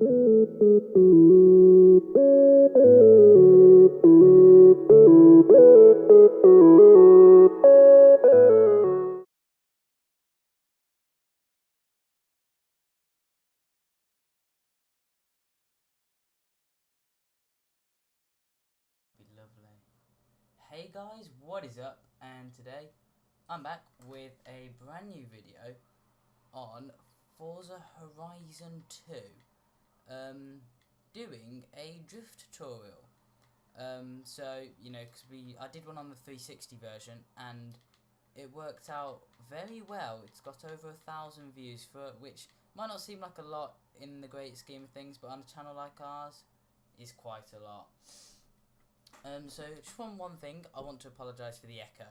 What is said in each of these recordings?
Lovely. Hey guys, what is up? And today I'm back with a brand new video on Forza Horizon 2. Doing a drift tutorial. So you know, I did one on the 360 version and it worked out very well. It's got over 1,000 views for which might not seem like a lot in the great scheme of things, but on a channel like ours, is quite a lot. So just one thing, I want to apologise for the echo,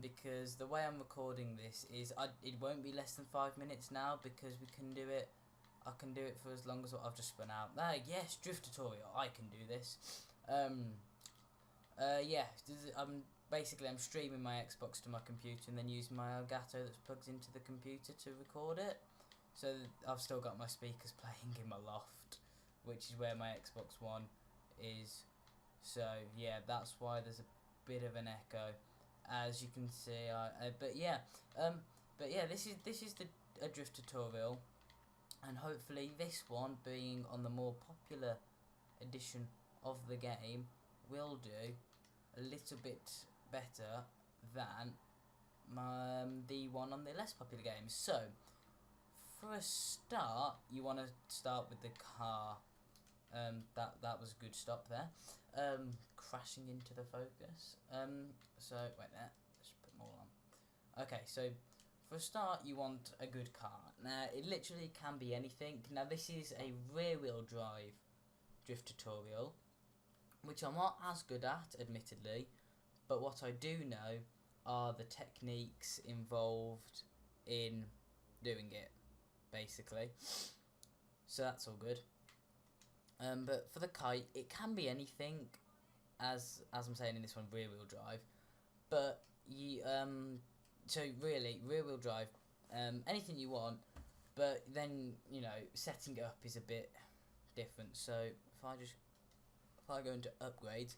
because the way I'm recording this is it won't be less than 5 minutes now because we can do it. I can do it for as long as what I've just spun out. Yes, drift tutorial. I can do this. Yeah. I'm streaming my Xbox to my computer and then using my Elgato that's plugged into the computer to record it. So I've still got my speakers playing in my loft, which is where my Xbox One is. So yeah, that's why there's a bit of an echo, as you can see. But yeah, this is a drift tutorial, and hopefully this one, being on the more popular edition of the game, will do a little bit better than the one on the less popular games. So for a start, you want to start with the car. That was a good stop there. Crashing into the focus. So wait there. Let's put them all on. Okay, so for a start, you want a good car. Now it literally can be anything. Now this is a rear-wheel drive drift tutorial, which I'm not as good at, admittedly. But what I do know are the techniques involved in doing it, basically. So that's all good. But for the kite, it can be anything, as I'm saying in this one, rear wheel drive. But you so really rear wheel drive, anything you want. But then setting it up is a bit different. So if I go into upgrades,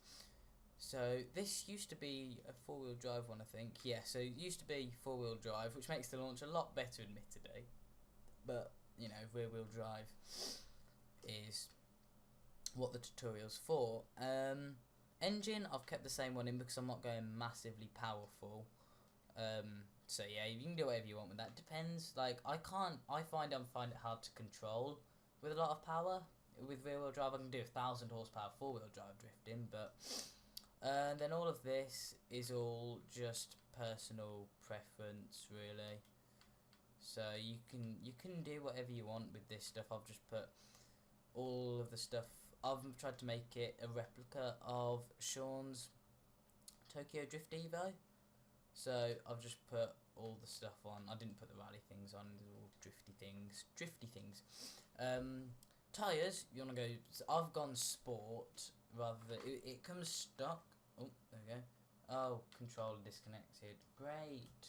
so this used to be a 4-wheel drive one, I think. Yeah, so it used to be 4-wheel drive, which makes the launch a lot better, admittedly. But rear wheel drive is what the tutorial's for. Engine, I've kept the same one in because I'm not going massively powerful. So yeah, you can do whatever you want with that. Depends. Like I find it hard to control with a lot of power. With rear wheel drive, I can do 1,000 horsepower 4-wheel drive drifting, but then all of this is all just personal preference, really. So you can do whatever you want with this stuff. I've just put all of the stuff. I've tried to make it a replica of Sean's Tokyo Drift Evo. So I've just put all the stuff on. I didn't put the rally things on. They're all drifty things. Tyres, you want to go. I've gone sport rather than it comes stock. Oh, there we go. Oh, controller disconnected. Great.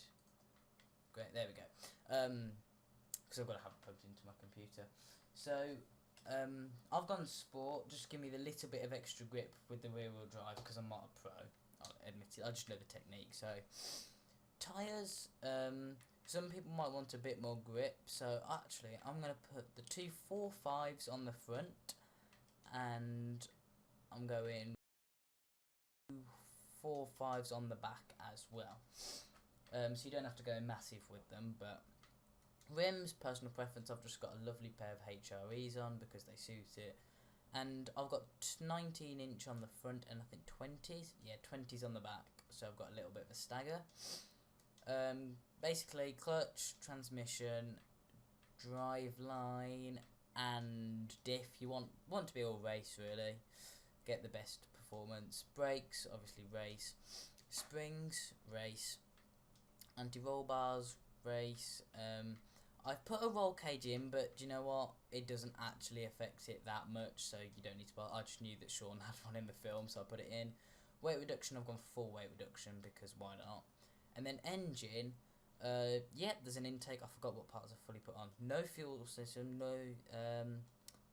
There we go. Because I've got to have it plugged into my computer. So I've gone sport, just give me the little bit of extra grip with the rear wheel drive because I'm not a pro, I'll admit it, I just know the technique. So tyres, some people might want a bit more grip, so actually I'm going to put the two 4.5s on the front and I'm going 4.5s on the back as well. So you don't have to go massive with them, but rims, personal preference, I've just got a lovely pair of HREs on because they suit it. And I've got 19-inch on the front and I think 20s. Yeah, 20s on the back. So I've got a little bit of a stagger. Basically, clutch, transmission, drive line, and diff. You want to be all race, really. Get the best performance. Brakes, obviously race. Springs, race. Anti-roll bars, race. I've put a roll cage in, but do you know what? It doesn't actually affect it that much, so you don't need to buy. I just knew that Sean had one in the film, so I put it in. Weight reduction, I've gone full weight reduction because why not? And then engine, yeah, there's an intake. I forgot what parts I fully put on. No fuel system,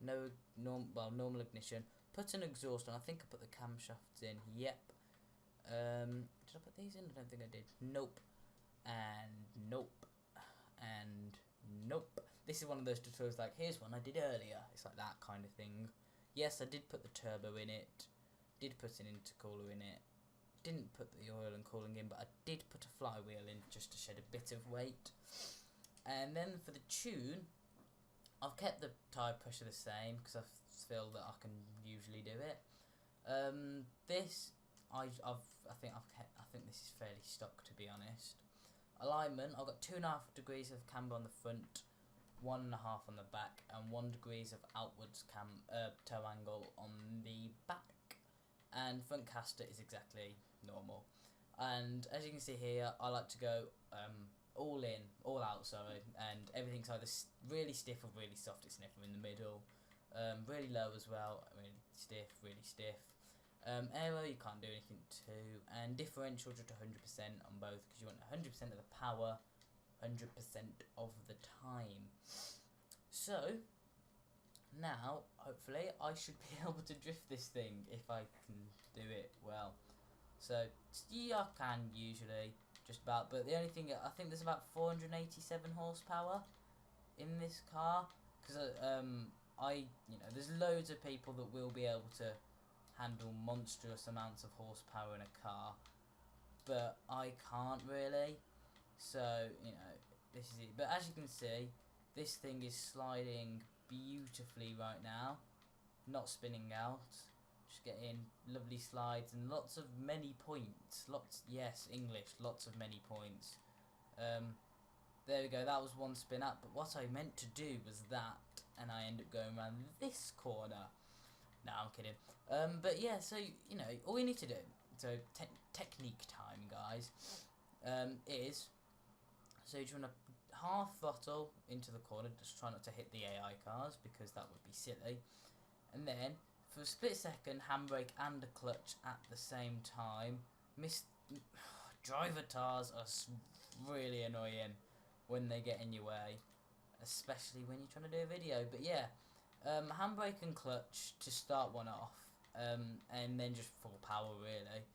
normal ignition. Put an exhaust on. I think I put the camshafts in. Yep. Did I put these in? I don't think I did. Nope. And nope. And nope. This is one of those tutorials like, here's one I did earlier. It's like that kind of thing. Yes, I did put the turbo in it. Did put an intercooler in it. Didn't put the oil and cooling in, but I did put a flywheel in just to shed a bit of weight. And then for the tune, I've kept the tyre pressure the same because I feel that I can usually do it. This I think this is fairly stock, to be honest. Alignment, I've got 2.5 degrees of camber on the front, 1.5 on the back, and 1 degrees of outwards toe angle on the back. And front caster is exactly normal. And as you can see here, I like to go all out, and everything's either really stiff or really soft. It's never in the middle. Really low as well, really stiff, really stiff. Aero, you can't do anything to, and differential just 100% on both, because you want 100% of the power, 100% of the time. So, now, hopefully, I should be able to drift this thing if I can do it well. So, yeah, I can usually, just about, but the only thing, I think there's about 487 horsepower in this car, because there's loads of people that will be able to handle monstrous amounts of horsepower in a car, but I can't really. So, this is it. But as you can see, this thing is sliding beautifully right now, not spinning out, just getting lovely slides and lots of many points. Lots of many points. There we go, that was one spin up, but what I meant to do was that, and I end up going around this corner. No, I'm kidding. But yeah, so, all we need to do, so technique time, guys, is, so you want to half throttle into the corner, just try not to hit the AI cars, because that would be silly, and then, for a split second, handbrake and the clutch at the same time. Driver tars are really annoying when they get in your way, especially when you're trying to do a video, but yeah. Handbrake and clutch to start one off, and then just full power really,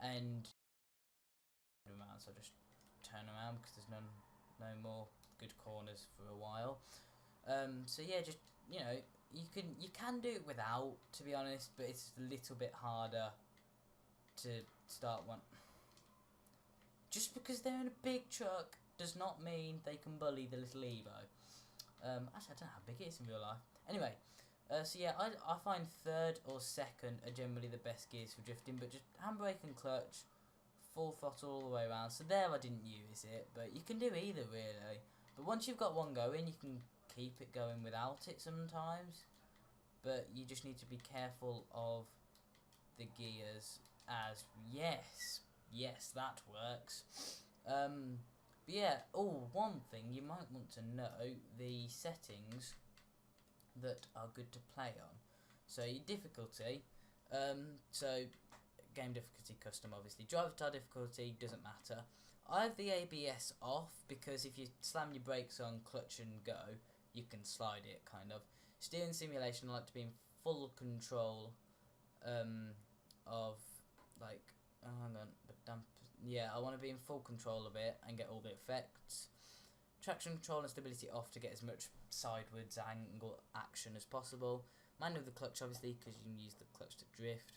and around, so just turn around because there's no more good corners for a while. So yeah, just you can do it without, to be honest, but it's a little bit harder to start one. Just because they're in a big truck does not mean they can bully the little Evo. Actually, I don't know how big it is in real life. Anyway, so yeah, I find third or second are generally the best gears for drifting, but just handbrake and clutch, full throttle all the way around. So there I didn't use it, but you can do either really. But once you've got one going, you can keep it going without it sometimes. But you just need to be careful of the gears, as yes, that works. But yeah, one thing you might want to know, the settings that are good to play on. So your difficulty, so game difficulty custom, obviously. Driver tire difficulty doesn't matter. I have the ABS off because if you slam your brakes on, clutch and go, you can slide it, kind of. Steering simulation, I like to be in full control of, like, I want to be in full control of it and get all the effects. Traction control and stability off to get as much sideways angle action as possible. Manual the clutch, obviously, because you can use the clutch to drift.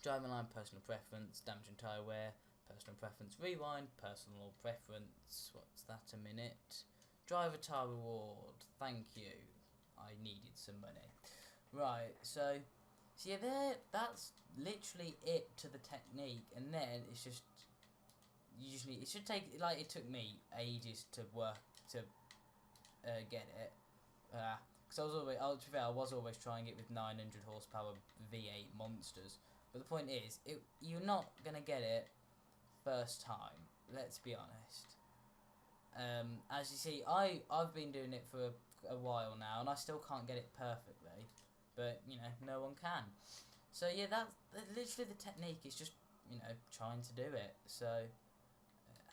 Driving line, personal preference. Damage and tyre wear, personal preference. Rewind, personal preference. What's that a minute? Driver tire reward. Thank you. I needed some money. Right, so yeah, that's literally it to the technique, and then it's just, it should take, like, it took me ages to work to get it, because I was always trying it with 900 horsepower V8 monsters, but the point is, you're not gonna get it first time, let's be honest. As you see, I've been doing it for a while now, and I still can't get it perfectly, but no one can. So yeah, that's literally the technique. It's just trying to do it. So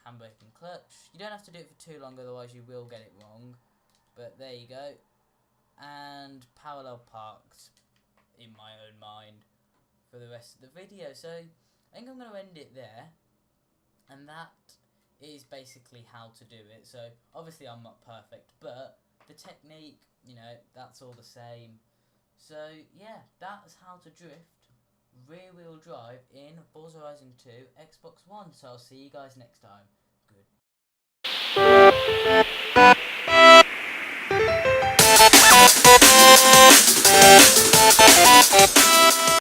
handbrake and clutch. You don't have to do it for too long, otherwise you will get it wrong. But there you go. and parallel parked in my own mind for the rest of the video. So I think I'm going to end it there, and that is basically how to do it. So obviously I'm not perfect, but the technique, you know, that's all the same. So yeah, that's how to drift rear wheel drive in Forza Horizon 2 Xbox One. So I'll see you guys next time. Good.